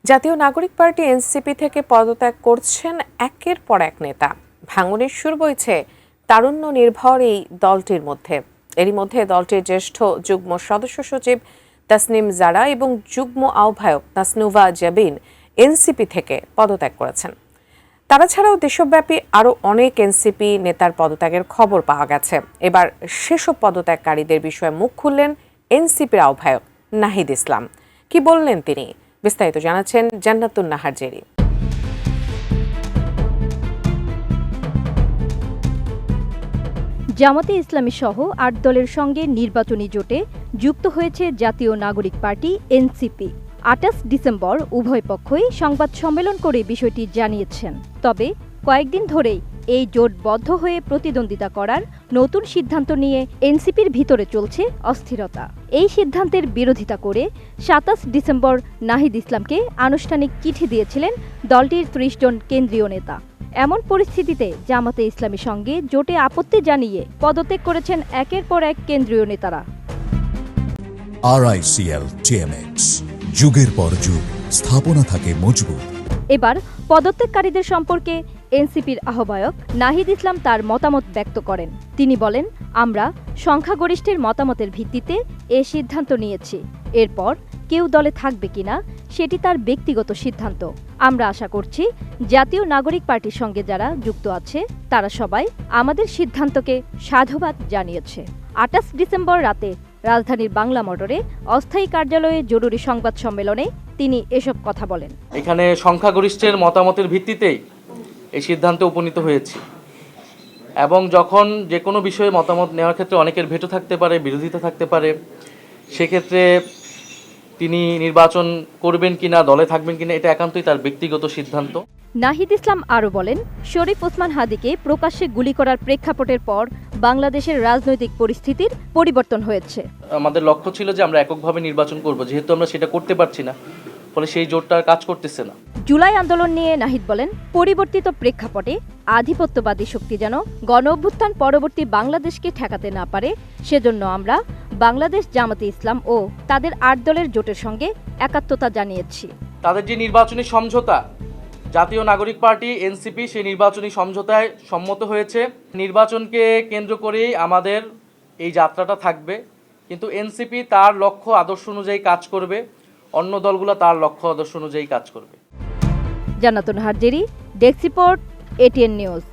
জাতীয় নাগরিক party NCP থেকে পদত্যাগ করছেন একের পর এক নেতা। ভাঙনের সুর বইছে তারুণ্য নির্ভর এই দলটির মধ্যে। এরই মধ্যে দলটির জ্যেষ্ঠ যুগ্ম সদস্য সচিব তাসনিম জারা এবং যুগ্ম আহ্বায়ক তাসনুভা জাবিন এনসিপি থেকে পদত্যাগ করেছেন। তারা ছাড়াও দেশব্যাপী আরও অনেক এনসিপি নেতার পদত্যাগের খবর পাওয়া গেছে। এবার সেসব পদত্যাগকারীদের বিষয়ে মুখ খুললেন এনসিপির আহ্বায়ক নাহিদ ইসলাম। কি বললেন তিনি? বিস্তারিত জানাচ্ছেন জান্নাতুন নাহার জেরি। জামাতে ইসলামী সহ ৮ দলের সঙ্গে নির্বাচনী জোটে যুক্ত হয়েছে জাতীয় নাগরিক পার্টি এনসিপি। ২৮ ডিসেম্বর উভয় পক্ষই সংবাদ সম্মেলন করে বিষয়টি জানিয়েছেন। তবে কয়েকদিন ধরেই এই জোটবদ্ধ হয়ে প্রতিদ্বন্দ্বিতা করার নতুন সিদ্ধান্ত নিয়ে এনসিপির ভিতরে চলছে অস্থিরতা। এই সিদ্ধান্তের বিরোধিতা করে ২৭ ডিসেম্বর নাহিদ ইসলামকে আনুষ্ঠানিক চিঠি দিয়েছিলেন দলটির ৩০ জন কেন্দ্রীয় নেতা। এমন পরিস্থিতিতে জামাতে ইসলামীর সঙ্গে জোটে আপত্তি জানিয়ে পদত্যাগ করেছেন একের পর এক কেন্দ্রীয় নেতারা। RICL TMX, যুগের পর যুগ স্থাপনা থাকে মজবুত। এবার পদত্যাগকারীদের সম্পর্কে এনসিপির আহ্বায়ক নাহিদ ইসলাম তার মতামত ব্যক্ত করেন। তিনি বলেন, আমরা সংখ্যাগরিষ্ঠের মতামতের ভিত্তিতে এ সিদ্ধান্ত নিয়েছি। এরপর কেউ দলে থাকবে কিনা সেটি তার ব্যক্তিগত সিদ্ধান্ত। আমরা আশা করছি জাতীয় নাগরিক পার্টির সঙ্গে যারা যুক্ত আছে তারা সবাই আমাদের সিদ্ধান্তকে সাধুবাদ জানিয়েছে। ২৮ ডিসেম্বর রাতে রাজধানীর বাংলা মোটরে অস্থায়ী কার্যালয়ে জরুরি সংবাদ সম্মেলনে তিনি এসব কথা বলেন। এখানে সংখ্যাগরিষ্ঠের মতামতের ভিত্তিতেই এই সিদ্ধান্তে উপনীত হয়েছি এবং যখন যে কোনো বিষয়ে মতামত নেওয়ার ক্ষেত্রে অনেকের ভেটো থাকতে পারে, বিরোধিতা থাকতে পারে, সেক্ষেত্রে তিনি নির্বাচন করবেন কিনা, দলে থাকবেন কিনা, এটা একান্তই তার ব্যক্তিগত সিদ্ধান্ত। নাহিদ ইসলাম আরও বলেন, শরীফ ওসমান হাদিকে প্রকাশ্যে গুলি করার প্রেক্ষাপটের পর বাংলাদেশের রাজনৈতিক পরিস্থিতির পরিবর্তন হয়েছে। আমাদের লক্ষ্য ছিল যে আমরা এককভাবে নির্বাচন করব, যেহেতু আমরা সেটা করতে পারছি না, ফলে সেই জোটটা কাজ করতেছে না। জুলাই আন্দোলন নিয়ে নাহিদ বলেন, পরিবর্তিত প্রেক্ষাপটে আধিপত্যবাদী শক্তি যেন গণঅভ্যুত্থান পরবর্তী বাংলাদেশকে ঠেকাতে না পারে, সেজন্য আমরা বাংলাদেশ জামাতে ইসলাম ও তাদের ৮ দলের জোটের সঙ্গে একাত্মতা জানিয়েছি। তাদের যে নির্বাচনী সমঝোতা, জাতীয় নাগরিক পার্টি এনসিপি সেই নির্বাচনী সমঝোতায় সম্মত হয়েছে। নির্বাচনকে কেন্দ্র করেই আমাদের এই যাত্রাটা থাকবে, কিন্তু এনসিপি তার লক্ষ্য আদর্শ অনুযায়ী কাজ করবে, অন্য দলগুলো তার লক্ষ্য আদর্শ অনুযায়ী কাজ করবে। জান্নাতুন Nahar Jerry, desk report, ATN news.